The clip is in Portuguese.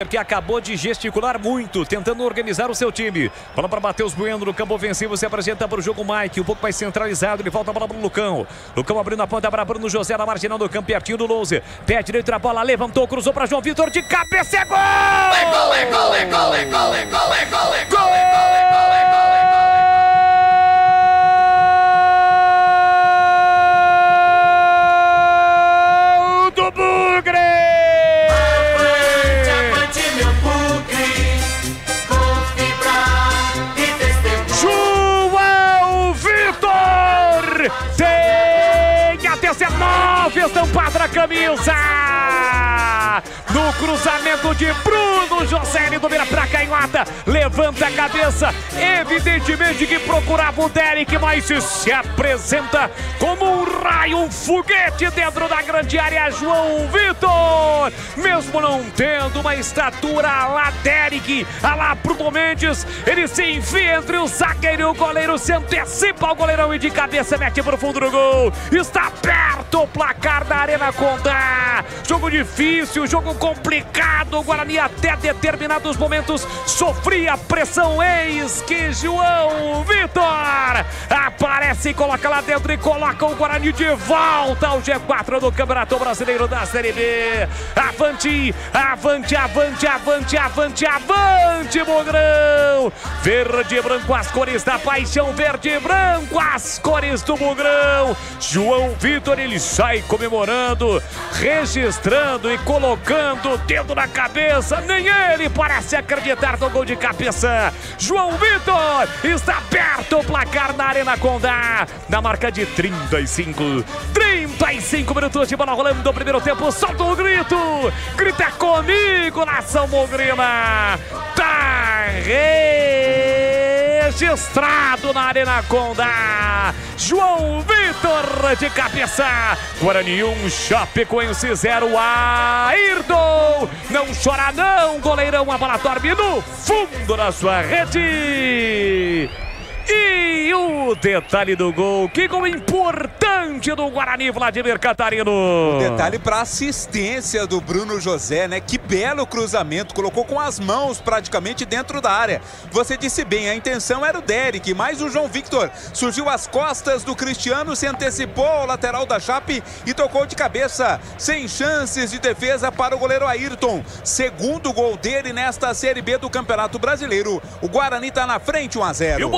que acabou de gesticular muito, tentando organizar o seu time. Bola para Matheus Bueno no campo ofensivo, se apresenta para o jogo Mike, um pouco mais centralizado, ele volta a bola para o Lucão. Lucão abrindo a ponta para Bruno José na marginal do campo, pertinho do Louser. Pé direito na bola, levantou, cruzou para João Vitor, de cabeça, é gol! É gol, é gol, é gol, é gol, é gol, é gol, é gol, é gol! Tem a 19 estampada na camisa. No cruzamento de Bruno José, ele domina pra canhota, levanta a cabeça, evidentemente que procurava o Derek, mas se apresenta como um raio, um foguete dentro da grande área. João Vitor, mesmo não tendo uma estatura a lá Derek, a lá Bruno Mendes, ele se enfia entre o zagueiro e o goleiro, se antecipa ao goleirão e de cabeça mete pro fundo do gol. Está perto o placar da Arena Condá. Jogo difícil, jogo complicado. O Guarani até determinados momentos sofria pressão. Eis que João Vitor aparece e coloca lá dentro e coloca o Guarani de volta ao G4 do Campeonato Brasileiro da Série B. Avante, avante, avante, avante, avante, avante, Bugrão! Verde e branco, as cores da paixão. Verde e branco, as cores do Bugrão. João Vitor, ele sai comemorando, registrando e colocando o dedo na cabeça. Nem ele parece acreditar no gol de cabeça. João Vitor está perto o placar na Arena Condá. Na marca de 35 minutos de bola rolando do primeiro tempo. Solta o grito. Grita comigo, nação bugrina. Tá registrado na Arena Condá. João Vitor de cabeça. Guarani 1, Chapecoense 0. Ayrton, não chora não, goleirão, a bola dorme no fundo da sua rede. E o detalhe do gol, que gol importante do Guarani, Vladimir Catarino. O detalhe para assistência do Bruno José, né? Que belo cruzamento, colocou com as mãos praticamente dentro da área. Você disse bem, a intenção era o Derek, mas o João Victor surgiu às costas do Cristiano, se antecipou ao lateral da Chape e tocou de cabeça, sem chances de defesa para o goleiro Ayrton. Segundo gol dele nesta Série B do Campeonato Brasileiro. O Guarani está na frente, 1 a 0.